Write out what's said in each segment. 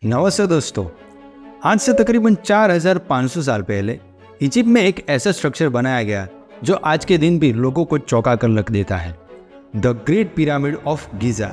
नमस्ते दोस्तों। आज से तकरीबन 4500 साल पहले इजिप्ट में एक ऐसा स्ट्रक्चर बनाया गया जो आज के दिन भी लोगों को चौंका कर रख देता है, the great pyramid of Giza.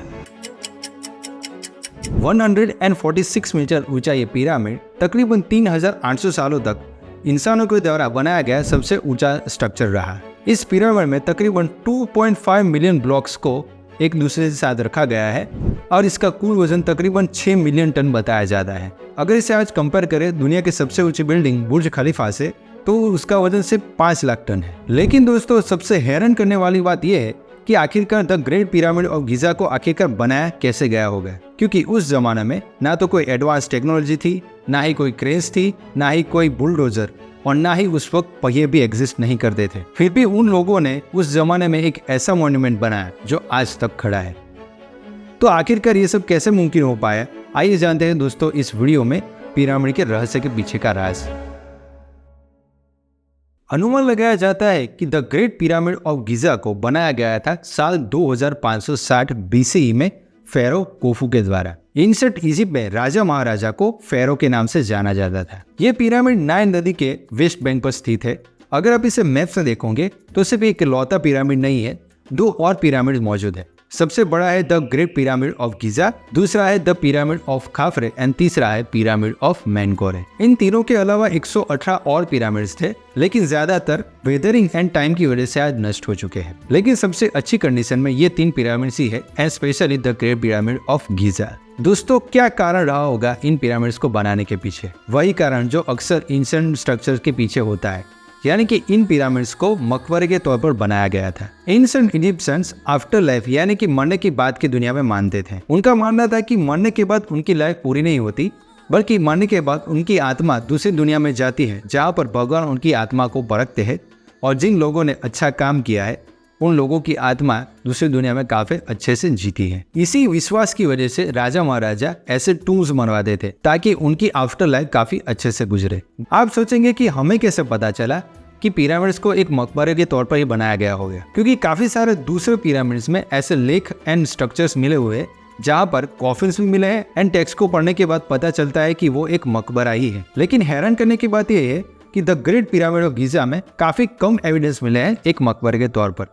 146 metre ऊंचा ये पिरामिड तकरीबन 3800 सालों तक इंसानों के द्वारा बनाया गया सबसे ऊंचा स्ट्रक्चर रहा। इस पिरामिड में तकरीबन 2.5 मिलियन ब्लॉक्स को एक दूसरे के साथ रखा गया है और इसका कुल वजन तकरीबन 6 मिलियन टन बताया जाता है। अगर इसे आज कंपेयर करें दुनिया की सबसे ऊंची बिल्डिंग बुर्ज खलीफा से, तो उसका वजन सिर्फ 5 लाख टन है। लेकिन दोस्तों, सबसे हैरान करने वाली बात यह है कि आखिरकार the great pyramid of Giza को आखिरकार बनाया कैसे गया होगा, क्योंकि उस जमाने में ना तो कोई एडवांस टेक्नोलॉजी थी, ना ही कोई क्रेन थी, ना ही कोई बुलडोजर, और ना ही उस वक्त पहिए भी एग्जिस्ट नहीं करते थे। फिर भी उन लोगों ने उस जमाने में एक ऐसा मॉन्यूमेंट बनाया जो आज तक खड़ा है। तो आखिरकार ये सब कैसे मुमकिन हो पाया, आइए जानते हैं दोस्तों इस वीडियो में पिरामिड के रहस्य के पीछे का राज। अनुमान लगाया जाता है कि the great pyramid of Giza को बनाया गया था साल 2560 BCE में फेरो कोफू के द्वारा। एंशिएंट इजिप्ट में राजा महाराजा को फेरो के नाम से जाना जाता था। ये पिरामिड नाइल नदी के वेस्ट बैंक पर स्थित है। अगर आप इसे मैप से देखोगे तो सिर्फ एक इकलौता पिरामिड नहीं है, 2 और पिरामिड मौजूद है। सबसे बड़ा है the great pyramid of Giza, दूसरा है द पिरामिड ऑफ खाफरे एंड तीसरा है पिरामिड ऑफ मेनकोरे। इन तीनों के अलावा 118 और पिरामिड्स थे, लेकिन ज्यादातर वेदरिंग एंड टाइम की वजह से आज नष्ट हो चुके हैं। लेकिन सबसे अच्छी कंडीशन में ये 3 पिरामिड्स ही है, and specially the great pyramid of Giza. दोस्तों, क्या कारण रहा होगा इन पिरामिड्स को बनाने के पीछे? वही कारण जो अक्सर एंशिएंट स्ट्रक्चर के पीछे होता है, यानी कि इन पिरामिड्स को मकबरे के तौर पर बनाया गया था। एंशिएंट इजिप्शियंस आफ्टर लाइफ यानी कि मरने के बाद की दुनिया में मानते थे। उनका मानना था कि मरने के बाद उनकी लाइफ पूरी नहीं होती, बल्कि मरने के बाद उनकी आत्मा दूसरी दुनिया में जाती है, जहाँ पर भगवान उनकी आत्मा को परखते हैं, और जिन लोगों ने अच्छा काम किया है उन लोगों की आत्मा दूसरी दुनिया में काफी अच्छे से जीती है। इसी विश्वास की वजह से राजा महाराजा ऐसे टूम्स बनवाते थे ताकि उनकी आफ्टर लाइफ काफी अच्छे से गुजरे। आप सोचेंगे कि हमें कैसे पता चला कि पिरामिड्स को एक मकबरे के तौर पर ही बनाया गया होगा, क्योंकि काफी सारे दूसरे पिरामिड्स में ऐसे लेख एंड स्ट्रक्चर्स मिले हुए हैं जहाँ पर कॉफिन्स भी मिले हैं, एंड टेक्स्ट को पढ़ने के बाद पता चलता है कि वो एक मकबरा ही है। लेकिन हैरान करने की बात यह है कि the great pyramid of Giza में काफी कम एविडेंस मिले हैं एक मकबरे के तौर पर।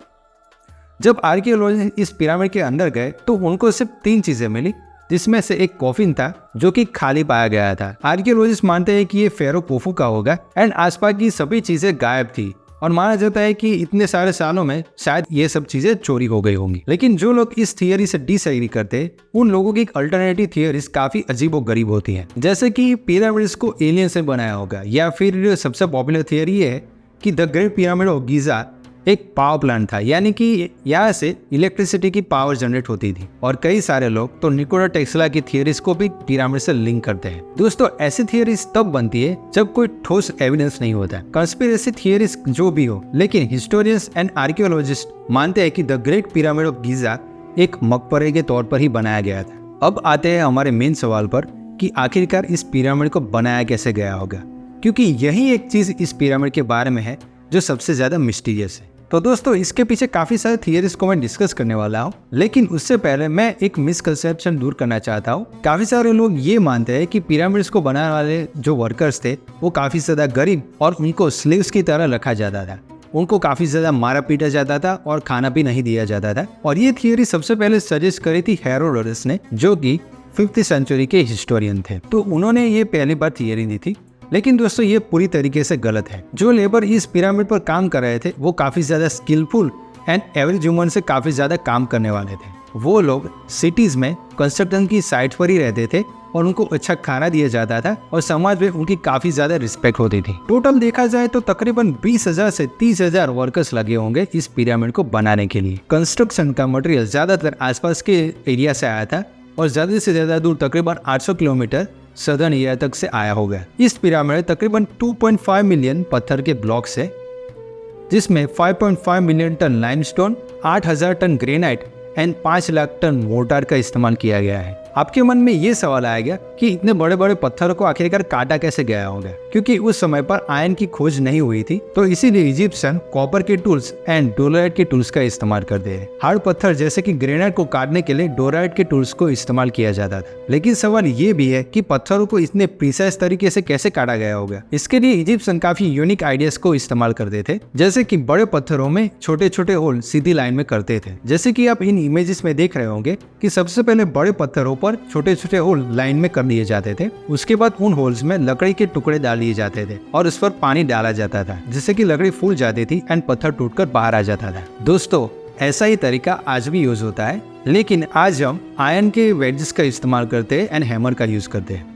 जब आर्कियोलॉजिस्ट इस पिरामिड के अंदर गए तो उनको सिर्फ 3 चीजें मिली, जिसमें से एक कॉफिन था जो कि खाली पाया गया था। आर्कियोलॉजिस्ट मानते हैं कि ये फेरो कोफू का होगा, एंड आसपास की सभी चीजें गायब थी, और माना जाता है कि इतने सारे सालों में शायद ये सब चीजें चोरी हो गई होंगी। लेकिन जो लोग इस थियरी से डिसएग्री करते, उन लोगों की अल्टरनेटिव थियरीज काफी अजीबोगरीब होती हैं, जैसे कि पिरामिड्स को एलियन से बनाया होगा, या फिर सबसे पॉपुलर थियरी है कि the great pyramid of Giza एक पावर प्लांट था, यानी कि यहाँ से इलेक्ट्रिसिटी की पावर जनरेट होती थी। और कई सारे लोग तो निकोला टेस्ला की थियरीज को भी पिरामिड से लिंक करते हैं। दोस्तों, ऐसी थियरीज तब बनती है जब कोई ठोस एविडेंस नहीं होता। कंस्पिरेसी थियरीज जो भी हो, लेकिन हिस्टोरियंस एंड आर्कियोलॉजिस्ट मानते हैं कि the great pyramid of Giza एक मकबरे के तौर पर ही बनाया गया था। अब आते हैं हमारे मेन सवाल पर कि आखिरकार इस पिरामिड को बनाया कैसे गया होगा, क्योंकि यही एक चीज इस पिरामिड के बारे में है जो सबसे ज्यादा मिस्टीरियस है। तो दोस्तों, इसके पीछे काफी सारे थियरीज को मैं डिस्कस करने वाला हूँ, लेकिन उससे पहले मैं एक मिसकंसेप्शन दूर करना चाहता हूँ। काफी सारे लोग ये मानते हैं कि पिरामिड्स को बनाने वाले जो वर्कर्स थे वो काफी ज्यादा गरीब और उनको स्लेव्स की तरह रखा जाता था। उनको काफी ज्यादा मारा पीटा जाता था और खाना भी नहीं दिया जाता था। और ये थियरी सबसे पहले सजेस्ट करी थी हेरोडोटस ने, जो कि 5th सेंचुरी के हिस्टोरियन थे। तो उन्होंने ये पहली बार थियरी दी थी। लेकिन दोस्तों, ये पूरी तरीके से गलत है। जो लेबर इस पिरामिड पर काम कर रहे थे वो काफी ज्यादा स्किलफुल एंड एवरेज ह्यूमन से काफी ज्यादा काम करने वाले थे। वो लोग सिटीज में कंस्ट्रक्शन की साइट पर ही रहते थे और उनको अच्छा खाना दिया जाता था और समाज में उनकी काफी ज्यादा रिस्पेक्ट होती थी। टोटल देखा जाए तो तकरीबन 20,000 से 30,000 वर्कर्स लगे होंगे इस पिरामिड को बनाने के लिए। कंस्ट्रक्शन का मटेरियल ज्यादातर आसपास के एरिया से आया था और ज्यादा से ज्यादा दूर तकरीबन 800 किलोमीटर सदर्न एरिया तक से आया होगा। इस पिरामिड तकरीबन 2.5 मिलियन पत्थर के ब्लॉक्स है, जिसमें 5.5 million ton limestone, 8,000 ton granite and 5 lakh ton mortar का इस्तेमाल किया गया है। आपके मन में ये सवाल आएगा कि इतने बड़े बड़े पत्थरों को आखिरकार काटा कैसे गया होगा, क्योंकि उस समय पर आयरन की खोज नहीं हुई थी। तो इसीलिए इजिप्शियन कॉपर के टूल्स एंड डोलाइट के टूल्स का इस्तेमाल करते हैं। हार्ड पत्थर जैसे कि ग्रेनाइट को काटने के लिए डोलाइट के टूल्स को इस्तेमाल किया जाता था। लेकिन सवाल ये भी है कि पत्थरों को इतने प्रिसाइज तरीके से कैसे काटा गया होगा। इसके लिए इजिप्शियन काफी यूनिक आइडियाज को इस्तेमाल करते थे, जैसे कि बड़े पत्थरों में छोटे छोटे होल सीधी लाइन में करते थे। जैसे कि आप इन इमेजेस में देख रहे होंगे कि सबसे पहले बड़े पत्थरों पर छोटे छोटे होल लाइन में कर दिए जाते थे। उसके बाद उन होल्स में लकड़ी के टुकड़े डाल दिए जाते थे और उस पर पानी डाला जाता था, जिससे कि लकड़ी फूल जाती थी एंड पत्थर टूटकर बाहर आ जाता था। दोस्तों, ऐसा ही तरीका आज भी यूज होता है, लेकिन आज हम आयरन के वेजेस का इस्तेमाल करते हैं एंड हैमर का यूज करते हैं।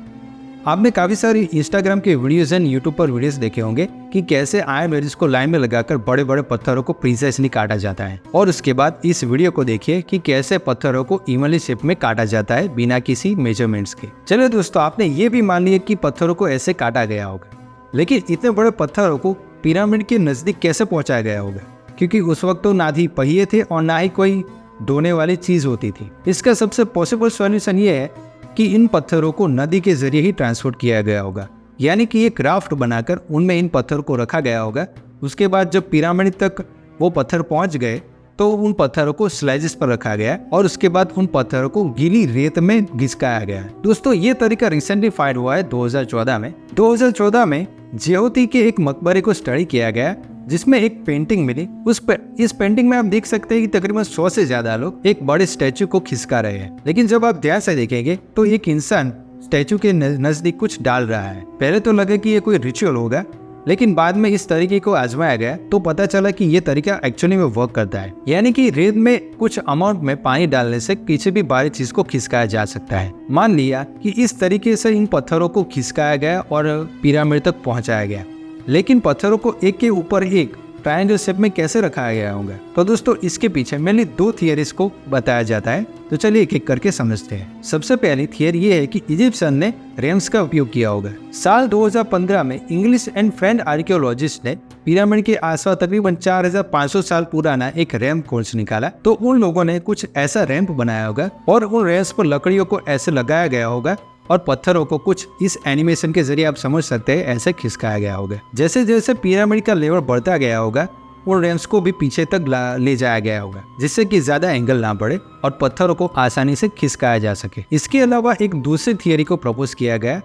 आपने काफी सारी इंस्टाग्राम के वीडियोस एंड यूट्यूब पर वीडियोस देखे होंगे कि कैसे आयरन वेजेस को लाइन में लगाकर बड़े बड़े पत्थरों को प्रिसाइजली काटा जाता है। और उसके बाद इस वीडियो को देखिए कि कैसे पत्थरों को इवनली शेप में काटा जाता है बिना किसी मेजरमेंट्स के। चलिए दोस्तों, आपने ये भी मान लिया कि पत्थरों को ऐसे काटा गया होगा, लेकिन इतने बड़े पत्थरों को पिरामिड के नजदीक कैसे पहुंचाया गया होगा, क्योंकि उस वक्त तो ना ही पहिए थे और ना ही कोई ढोने वाली चीज होती थी। इसका सबसे पॉसिबल सॉल्यूशन ये है कि इन पत्थरों को नदी के जरिए ही ट्रांसपोर्ट किया गया होगा, यानी कि एक राफ्ट बनाकर उनमें इन पत्थरों को रखा गया होगा। उसके बाद जब पिरामिड तक वो पत्थर पहुंच गए तो उन पत्थरों को स्लाइसेस पर रखा गया और उसके बाद उन पत्थरों को गीली रेत में घिसकाया गया। दोस्तों, ये तरीका रिसेंटली फाइंड हुआ है 2014 में। 2014 में जेहोती के एक मकबरे को स्टडी किया गया, जिसमें एक पेंटिंग मिली। इस पेंटिंग में आप देख सकते हैं कि तकरीबन 100 से ज्यादा लोग एक बड़े स्टैचू को खिसका रहे हैं, लेकिन जब आप ध्यान से देखेंगे तो एक इंसान स्टैचू के नजदीक कुछ डाल रहा है। पहले तो लगा कि ये कोई रिचुअल होगा, लेकिन बाद में इस तरीके को आजमाया गया तो पता चला कि ये तरीका एक्चुअली में वर्क करता है, यानी कि रेत में कुछ अमाउंट में पानी डालने से किसी भी भारी चीज को खिसकाया जा सकता है। मान लिया कि इस तरीके से इन पत्थरों को खिसकाया गया और पिरामिड तक पहुंचाया गया, लेकिन पत्थरों को एक के ऊपर एक ट्रायंगल शेप में कैसे रखा गया होगा। तो दोस्तों, इसके पीछे मेनली 2 थियरीज को बताया जाता है। तो चलिए एक एक करके समझते हैं। सबसे पहली थियरी ये है कि इजिप्शियन ने रैम्स का उपयोग किया होगा। साल 2015 में इंग्लिश एंड फ्रेंच आर्कियोलॉजिस्ट ने पिरामिड के आसपास तकरीबन 4500 साल पुराना एक रैम्प खोज निकाला। तो उन लोगों ने कुछ ऐसा रैम्प बनाया होगा और उन रैम्प्स पर लकड़ियों को ऐसे लगाया गया होगा और पत्थरों को कुछ इस एनिमेशन के जरिए आप समझ सकते हैं ऐसे खिसकाया गया होगा। जैसे जैसे पिरामिड का लेवल बढ़ता गया होगा, उन रैम्प्स को भी पीछे तक ले जाया गया होगा, जिससे कि ज्यादा एंगल ना बढ़े और पत्थरों को आसानी से खिसकाया जा सके। इसके अलावा एक दूसरी थियरी को प्रपोज किया गया,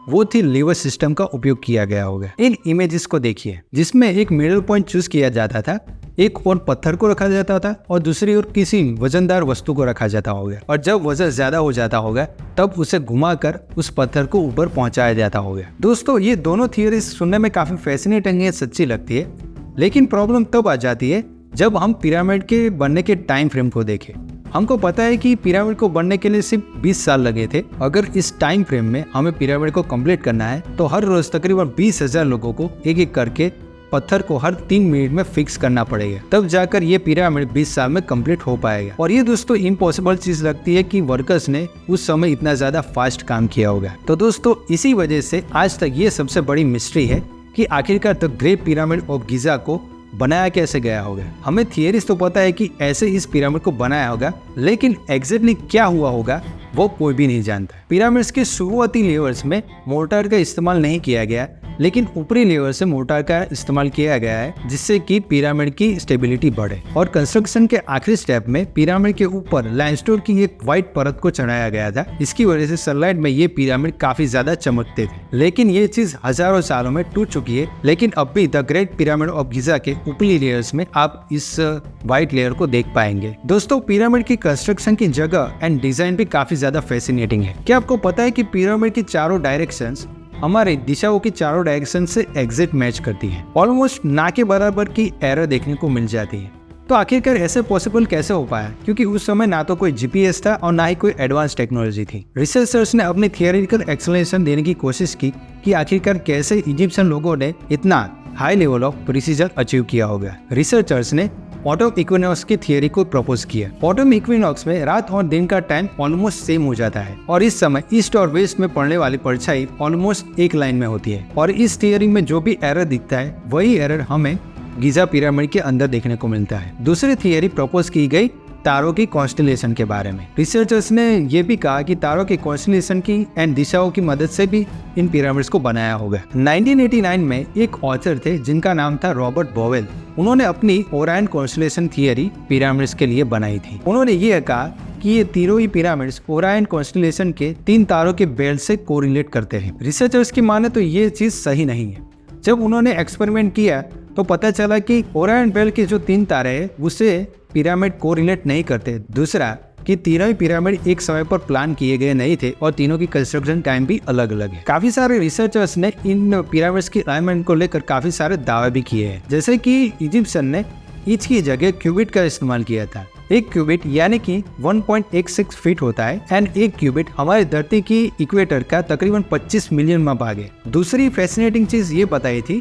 वो थी लीवर सिस्टम का उपयोग किया गया होगा। इन इमेजेस को देखिए, जिसमें एक मिडिल पॉइंट चूज किया जाता था, एक और पत्थर को रखा जाता था और दूसरी ओर किसी वजनदार वस्तु को रखा जाता होगा, और जब वजन ज्यादा हो जाता होगा तब उसे घुमाकर उस पत्थर को ऊपर पहुंचाया जाता होगा। दोस्तों, ये दोनों थियरी सुनने में काफी फैसिनेटिंग है, सच्ची लगती है, लेकिन प्रॉब्लम तब आ जाती है जब हम पिरामिड के बनने के टाइम फ्रेम को देखें। हमको पता है कि पिरामिड को बनने के लिए सिर्फ 20 साल लगे थे। अगर इस टाइम फ्रेम में हमें पिरामिड को कंप्लीट करना है तो हर रोज तकरीबन 20,000 लोगों को एक एक करके पत्थर को हर 3 मिनट में फिक्स करना पड़ेगा, तब जाकर ये पिरामिड 20 साल में कंप्लीट हो पाएगा। और ये दोस्तों इम्पॉसिबल चीज लगती है कि वर्कर्स ने उस समय इतना ज्यादा फास्ट काम किया होगा। तो दोस्तों, इसी वजह से आज तक ये सबसे बड़ी मिस्ट्री है कि आखिरकार द ग्रेट पिरामिड ऑफ गिजा को बनाया कैसे गया होगा। हमें थियरीज तो पता है कि ऐसे इस पिरामिड को बनाया होगा, लेकिन एग्जैक्टली क्या हुआ होगा वो कोई भी नहीं जानता। पिरामिड्स के शुरुआती लेयर्स में मोर्टार का इस्तेमाल नहीं किया गया, लेकिन ऊपरी लेयर से मोर्टार का इस्तेमाल किया गया है, जिससे कि पिरामिड की स्टेबिलिटी बढ़े। और कंस्ट्रक्शन के आखिरी स्टेप में पिरामिड के ऊपर लाइमस्टोन की एक व्हाइट परत को चढ़ाया गया था। इसकी वजह से सनलाइट में ये पिरामिड काफी ज्यादा चमकते थे, लेकिन ये चीज हजारों सालों में टूट चुकी है। लेकिन अब भी द ग्रेट पिरामिड ऑफ गिजा के ऊपरी लेयर्स में आप इस व्हाइट लेयर को देख पाएंगे। दोस्तों, पिरामिड की कंस्ट्रक्शन की जगह एंड डिजाइन भी काफी ज्यादा फैसिनेटिंग है। क्या आपको पता है कि पिरामिड की चारों डायरेक्शंस हमारे दिशाओं की चारों डायरेक्शन से एग्जैक्ट मैच करती है। ऑलमोस्ट ना के बराबर की एरर देखने को मिल जाती है। तो आखिरकार ऐसे पॉसिबल कैसे हो पाया, क्योंकि उस समय ना तो कोई जीपीएस था और ना ही कोई एडवांस टेक्नोलॉजी थी। रिसर्चर्स ने अपनी थियोरेटिकल एक्सप्लेनेशन देने की कोशिश की कि आखिरकार कैसे इजिप्शियन लोगों ने इतना high level of precision achieve किया होगा। रिसर्चर्स ने ऑटम इक्विनॉक्स की थियरी को प्रपोज किया। ऑटम इक्विनॉक्स में रात और दिन का टाइम ऑलमोस्ट सेम हो जाता है और इस समय ईस्ट और वेस्ट में पड़ने वाली परछाई ऑलमोस्ट एक लाइन में होती है। और इस थियरी में जो भी एरर दिखता है वही एरर हमें गिजा पिरामिड के अंदर देखने को मिलता है। दूसरी थियरी प्रपोज की गई तारों की कॉन्स्टेलेशन के बारे में। रिसर्चर्स ने यह भी कहा कि तारों की कॉन्स्टेलेशन की एंड दिशाओं की मदद से भी इन पिरामिड्स को बनाया होगा। 1989 में एक ऑथर थे जिनका नाम था रॉबर्ट बोवेल। उन्होंने अपनी ओरायन कॉन्स्टेलेशन थियरी पिरामिड्स के लिए बनाई थी। उन्होंने ये कहा कि ये तीनों ही पिरामिड्स ओरायन कॉन्स्टेलेशन के 3 तारों के बेल्ट से कोरिलेट करते हैं। रिसर्चर्स की माने तो ये चीज सही नहीं है। जब उन्होंने एक्सपेरिमेंट किया तो पता चला कि ओरायन बेल्ट के जो 3 तारे हैं उससे पिरामिड कोरिलेट नहीं करते। दूसरा कि तीनों ही पिरामिड एक समय पर प्लान किए गए नहीं थे और तीनों की कंस्ट्रक्शन टाइम भी अलग अलग है। काफी सारे रिसर्चर्स ने इन पिरामिड्स की अलाइनमेंट को लेकर काफी सारे दावे भी किए हैं, जैसे कि इजिप्शियन ने इंच की जगह क्यूबिट का इस्तेमाल किया था। एक क्यूबिट यानी कि 1.86 फीट होता है एंड एक क्यूबिट हमारी धरती की इक्वेटर का तकरीबन 25 मिलियन भाग है। दूसरी फैसिनेटिंग चीज ये बताई थी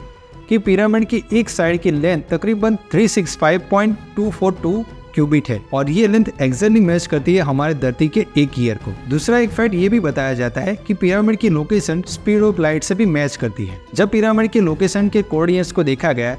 कि पिरामिड की एक साइड की लेंथ तकरीबन 365.242 क्यूबिट है और ये लेंथ एग्जैक्टली मैच करती है हमारे धरती के एक ईयर को। दूसरा एक फैक्ट ये भी बताया जाता है कि पिरामिड की लोकेशन स्पीड ऑफ लाइट से भी मैच करती है। जब पिरामिड के लोकेशन के कोऑर्डिनेट्स को देखा गया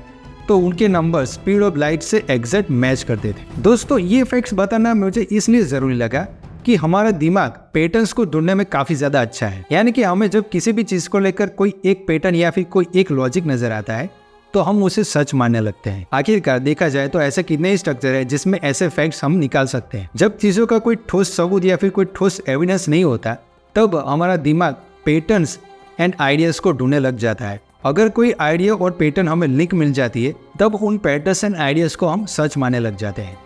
तो उनके नंबर स्पीड ऑफ लाइट से एग्जैक्ट मैच करते थे। दोस्तों ये फैक्ट्स बताना मुझे इसलिए जरूरी लगा कि हमारा दिमाग पैटर्न्स को ढूंढने में काफी ज्यादा अच्छा है। यानी कि हमें जब किसी भी चीज को लेकर कोई एक पैटर्न या फिर कोई एक लॉजिक नजर आता है तो हम उसे सच मानने लगते हैं। आखिरकार देखा जाए तो ऐसे कितने ही स्ट्रक्चर है जिसमें ऐसे फैक्ट्स हम निकाल सकते हैं। जब चीजों का कोई ठोस सबूत या फिर कोई ठोस एविडेंस नहीं होता तब हमारा दिमाग पैटर्न्स एंड आइडियाज को ढूंढने लग जाता है। अगर कोई आइडिया और पैटर्न हमें लिंक मिल जाती है तब उन पैटर्न्स एंड आइडियाज को हम सच मानने लग जाते हैं।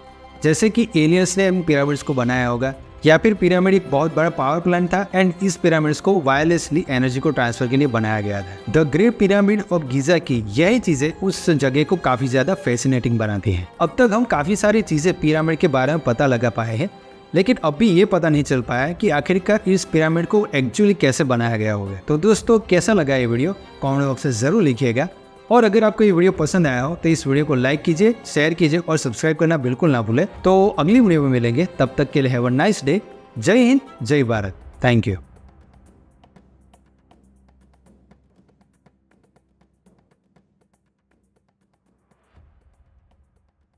जैसे कि एलियंस ने पिरामिड्स को बनाया होगा या फिर पिरामिड एक बहुत बड़ा पावर प्लांट था एंड इस पिरामिड्स को वायरलेसली एनर्जी को ट्रांसफर के लिए बनाया गया था। The great pyramid of Giza की यही चीजें उस जगह को काफी ज्यादा फैसिनेटिंग बनाती हैं। अब तक हम काफी सारी चीजें पिरामिड के बारे में पता लगा पाए हैं, लेकिन अभी ये पता नहीं चल पाया कि आखिरकार इस पिरामिड को एक्चुअली कैसे बनाया गया होगा। तो दोस्तों कैसा लगा ये वीडियो कमेंट बॉक्स में जरूर लिखिएगा और अगर आपको ये वीडियो पसंद आया हो तो इस वीडियो को लाइक कीजिए, शेयर कीजिए और सब्सक्राइब करना बिल्कुल ना भूलें। तो अगली वीडियो में मिलेंगे, तब तक के लिए हैव अ नाइस डे। जय हिंद, जय भारत। Thank you.